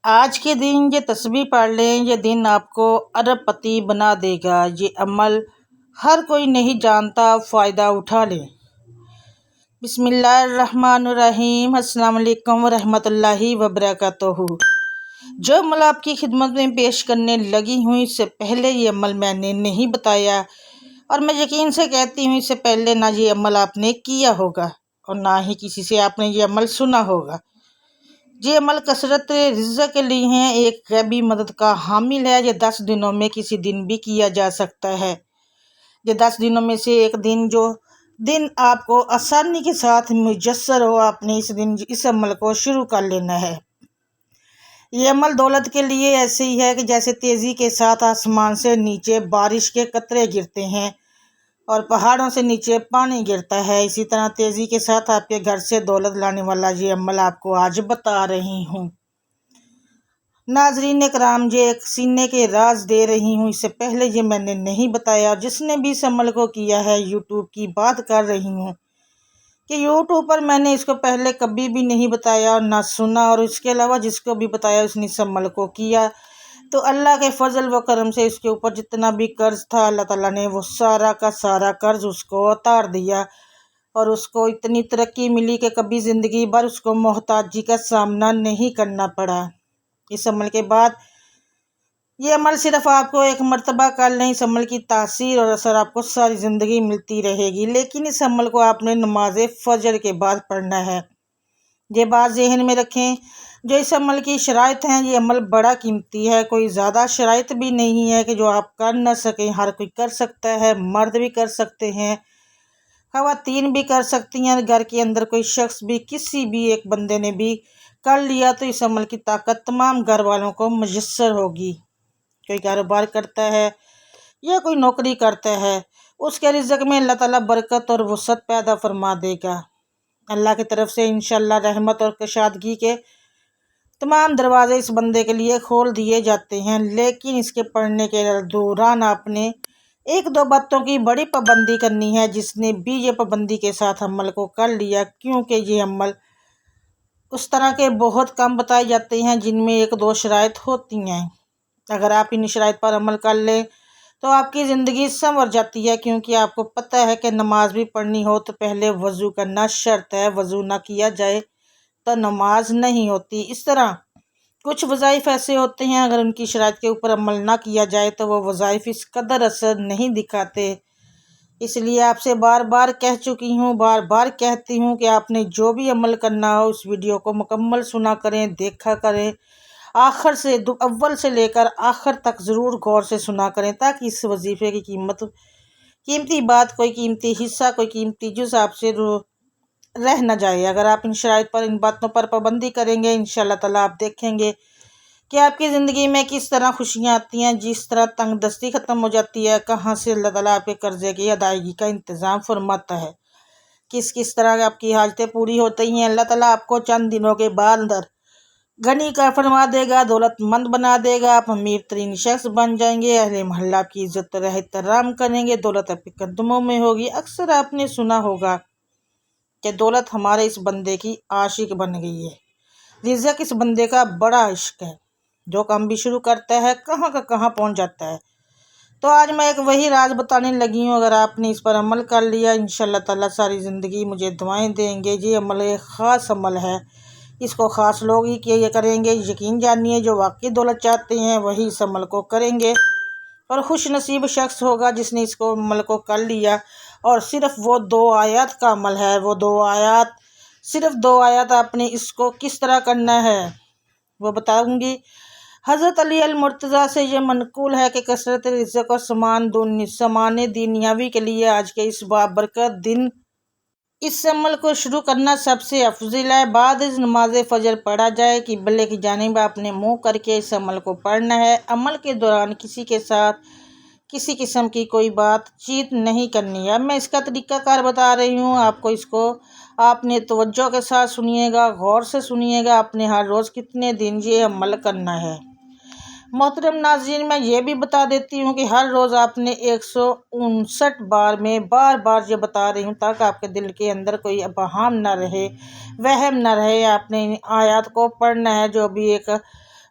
آج کے دن یہ تسبیح پڑھ لیں، یہ دن آپ کو ارب پتی بنا دے گا۔ یہ عمل ہر کوئی نہیں جانتا، فائدہ اٹھا لیں۔ بسم اللہ الرحمن الرحیم۔ السلام علیکم ورحمۃ اللہ وبرکاتہ۔ جو عمل آپ کی خدمت میں پیش کرنے لگی ہوں، اس سے پہلے یہ عمل میں نے نہیں بتایا، اور میں یقین سے کہتی ہوں اس سے پہلے نہ یہ عمل آپ نے کیا ہوگا اور نہ ہی کسی سے آپ نے یہ عمل سنا ہوگا۔ یہ عمل کثرت رزق کے لیے ہے، ایک غیبی مدد کا حامل ہے۔ یہ 10 دنوں میں کسی دن بھی کیا جا سکتا ہے۔ یہ 10 دنوں میں سے ایک دن، جو دن آپ کو آسانی کے ساتھ میسر ہو، آپ نے اس دن اس عمل کو شروع کر لینا ہے۔ یہ عمل دولت کے لیے ایسے ہی ہے کہ جیسے تیزی کے ساتھ آسمان سے نیچے بارش کے قطرے گرتے ہیں اور پہاڑوں سے نیچے پانی گرتا ہے، اسی طرح تیزی کے ساتھ آپ کے گھر سے دولت لانے والا یہ عمل آپ کو آج بتا رہی ہوں۔ ناظرین کرام، یہ ایک سینے کے راز دے رہی ہوں، اس سے پہلے یہ میں نے نہیں بتایا، اور جس نے بھی اس عمل کو کیا ہے، یوٹیوب کی بات کر رہی ہوں کہ یوٹیوب پر میں نے اس کو پہلے کبھی بھی نہیں بتایا اور نہ سنا، اور اس کے علاوہ جس کو بھی بتایا اس نے اس عمل کو کیا، تو اللہ کے فضل و کرم سے اس کے اوپر جتنا بھی قرض تھا، اللہ تعالیٰ نے وہ سارا کا سارا قرض اس کو اتار دیا، اور اس کو اتنی ترقی ملی کہ کبھی زندگی بھر اس کو محتاجی کا سامنا نہیں کرنا پڑا۔ اس عمل کے بعد یہ عمل صرف آپ کو ایک مرتبہ کر لیں، اس عمل کی تاثیر اور اثر آپ کو ساری زندگی ملتی رہے گی، لیکن اس عمل کو آپ نے نماز فجر کے بعد پڑھنا ہے۔ یہ بات ذہن میں رکھیں، جو اس عمل کی شرائط ہیں، یہ عمل بڑا قیمتی ہے، کوئی زیادہ شرائط بھی نہیں ہے کہ جو آپ کر نہ سکیں، ہر کوئی کر سکتا ہے، مرد بھی کر سکتے ہیں، خواتین بھی کر سکتی ہیں، گھر کے اندر کوئی شخص بھی، کسی بھی ایک بندے نے بھی کر لیا تو اس عمل کی طاقت تمام گھر والوں کو میسر ہوگی۔ کوئی کاروبار کرتا ہے یا کوئی نوکری کرتا ہے، اس کے رزق میں اللہ تعالیٰ برکت اور وسعت پیدا فرما دے گا۔ اللہ کی طرف سے انشاءاللہ رحمت اور کشادگی کے تمام دروازے اس بندے کے لیے کھول دیے جاتے ہیں، لیکن اس کے پڑھنے کے دوران آپ نے 1-2 باتوں کی بڑی پابندی کرنی ہے، جس نے بھی یہ پابندی کے ساتھ عمل کو کر لیا، کیونکہ یہ عمل اس طرح کے بہت کم بتائے جاتے ہیں جن میں 1-2 شرائط ہوتی ہیں۔ اگر آپ ان شرائط پر عمل کر لیں تو آپ کی زندگی سنور جاتی ہے، کیونکہ آپ کو پتہ ہے کہ نماز بھی پڑھنی ہو تو پہلے وضو کرنا شرط ہے، وضو نہ کیا جائے تو نماز نہیں ہوتی۔ اس طرح کچھ وظائف ایسے ہوتے ہیں، اگر ان کی شرائط کے اوپر عمل نہ کیا جائے تو وہ وظائف اس قدر اثر نہیں دکھاتے۔ اس لیے آپ سے بار بار کہہ چکی ہوں، بار بار کہتی ہوں کہ آپ نے جو بھی عمل کرنا ہو، اس ویڈیو کو مکمل سنا کریں، دیکھا کریں، آخر سے اول سے لے کر آخر تک ضرور غور سے سنا کریں، تاکہ اس وظیفے کی قیمتی بات، کوئی قیمتی حصہ، کوئی قیمتی جز آپ سے رہ نہ جائے۔ اگر آپ ان شرائط پر، ان باتوں پر پابندی کریں گے، انشاءاللہ تعالیٰ آپ دیکھیں گے کہ آپ کی زندگی میں کس طرح خوشیاں آتی ہیں، جس طرح تنگ دستی ختم ہو جاتی ہے، کہاں سے اللہ تعالیٰ آپ کے قرضے کی ادائیگی کا انتظام فرماتا ہے، کس طرح آپ کی حاجتیں پوری ہوتی ہیں۔ اللہ تعالیٰ آپ کو چند دنوں کے بعد اندر غنی کا فرما دے گا، دولت مند بنا دے گا، آپ امیر ترین شخص بن جائیں گے، اہل محلہ آپ کی عزت اور احترام کریں گے، دولت آپ کے قدموں میں ہوگی۔ اکثر آپ نے سنا ہوگا کہ دولت ہمارے اس بندے کی عاشق بن گئی ہے، رزق اس بندے کا بڑا عشق ہے، جو کام بھی شروع کرتا ہے کہاں کا کہاں پہنچ جاتا ہے۔ تو آج میں ایک وہی راز بتانے لگی ہوں، اگر آپ نے اس پر عمل کر لیا، انشاءاللہ تعالیٰ ساری زندگی مجھے دعائیں دیں گے۔ یہ عمل ایک خاص عمل ہے، اس کو خاص لوگ ہی کیا کریں گے، یقین جانیے جو واقعی دولت چاہتے ہیں وہی اس عمل کو کریں گے، اور خوش نصیب شخص ہوگا جس نے اس کو عمل کو کر لیا۔ اور صرف وہ 2 آیات کا عمل ہے، وہ 2 آیات، صرف 2 آیات، آپ نے اس کو کس طرح کرنا ہے وہ بتاؤں گی۔ حضرت علی المرتضیٰ سے یہ منقول ہے کہ کثرت رزق اور سامان دنیاوی کے لیے آج کے اس بابرکت دن اس عمل کو شروع کرنا سب سے افضل ہے۔ بعد از نماز فجر پڑھا جائے، قبلے کی جانب آپ نے منہ کر کے اس عمل کو پڑھنا ہے۔ عمل کے دوران کسی کے ساتھ کسی قسم کی کوئی بات چیت نہیں کرنی ہے۔ اب میں اس کا طریقہ کار بتا رہی ہوں، آپ نے توجہ کے ساتھ سنیے گا، غور سے سنیے گا، آپ نے ہر روز کتنے دن یہ عمل کرنا ہے۔ محترم ناظرین، میں یہ بھی بتا دیتی ہوں کہ ہر روز آپ نے 159 بار، میں بار بار یہ بتا رہی ہوں تاکہ آپ کے دل کے اندر کوئی ابہام نہ رہے، وہم نہ رہے، آپ نے ان آیات کو پڑھنا ہے، جو بھی ایک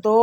2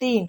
3,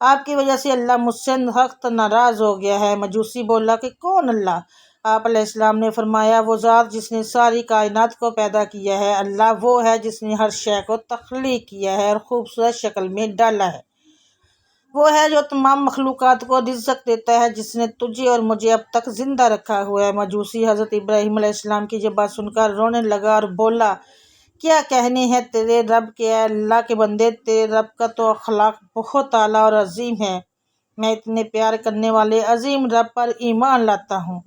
آپ کی وجہ سے اللہ مجھ سے سخت ناراض ہو گیا ہے۔ مجوسی بولا کہ کون اللہ؟ آپ علیہ السلام نے فرمایا وہ ذات جس نے ساری کائنات کو پیدا کیا ہے، اللہ وہ ہے جس نے ہر شے کو تخلیق کیا ہے اور خوبصورت شکل میں ڈالا ہے۔ وہ ہے جو تمام مخلوقات کو رزق دیتا ہے، جس نے تجھے اور مجھے اب تک زندہ رکھا ہوا ہے۔ مجوسی حضرت ابراہیم علیہ السلام کی یہ بات سن کر رونے لگا اور بولا کیا کہنے ہیں تیرے رب کے، اے اللہ کے بندے، تیرے رب کا تو اخلاق بہت اعلیٰ اور عظیم ہے۔ میں اتنے پیار کرنے والے عظیم رب پر ایمان لاتا ہوں۔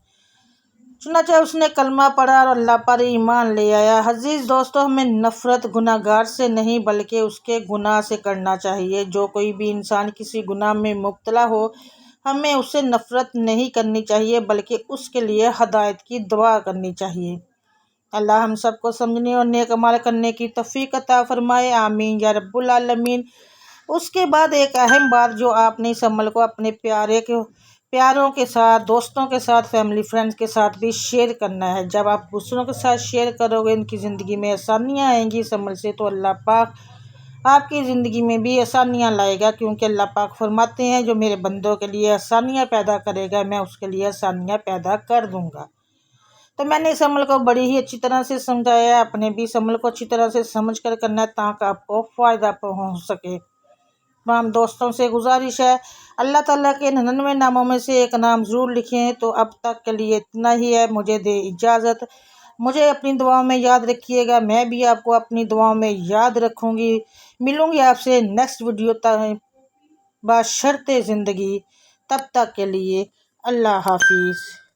چنانچہ اس نے کلمہ پڑھا اور اللہ پر ایمان لے آیا۔ عزیز دوستو، ہمیں نفرت گناہ گار سے نہیں بلکہ اس کے گناہ سے کرنا چاہیے۔ جو کوئی بھی انسان کسی گناہ میں مبتلا ہو، ہمیں اس سے نفرت نہیں کرنی چاہیے بلکہ اس کے لیے ہدایت کی دعا کرنی چاہیے۔ اللہ ہم سب کو سمجھنے اور نیک عمل کرنے کی توفیق عطا فرمائے، آمین یا رب العالمین۔ اس کے بعد ایک اہم بات جو آپ نے اس عمل کو اپنے پیاروں کے ساتھ، دوستوں کے ساتھ، فیملی فرینڈز کے ساتھ بھی شیئر کرنا ہے۔ جب آپ دوسروں کے ساتھ شیئر کرو گے، ان کی زندگی میں آسانیاں آئیں گی اس عمل سے، تو اللہ پاک آپ کی زندگی میں بھی آسانیاں لائے گا، کیونکہ اللہ پاک فرماتے ہیں جو میرے بندوں کے لیے آسانیاں پیدا کرے گا میں اس کے لیے آسانیاں پیدا کر دوں گا۔ تو میں نے اس عمل کو بڑی ہی اچھی طرح سے سمجھایا، اپنے بھی اس عمل کو اچھی طرح سے سمجھ کر کرنا ہے تاکہ آپ کو فائدہ پہنچ سکے۔ تمام دوستوں سے گزارش ہے اللہ تعالیٰ کے 99 ناموں میں سے ایک نام ضرور لکھیں۔ تو اب تک کے لیے اتنا ہی ہے، مجھے دے اجازت، مجھے اپنی دعاؤں میں یاد رکھیے گا، میں بھی آپ کو اپنی دعاؤں میں یاد رکھوں گی۔ ملوں گی آپ سے نیکسٹ ویڈیو تک بشرط زندگی، تب تک کے لیے اللہ حافظ۔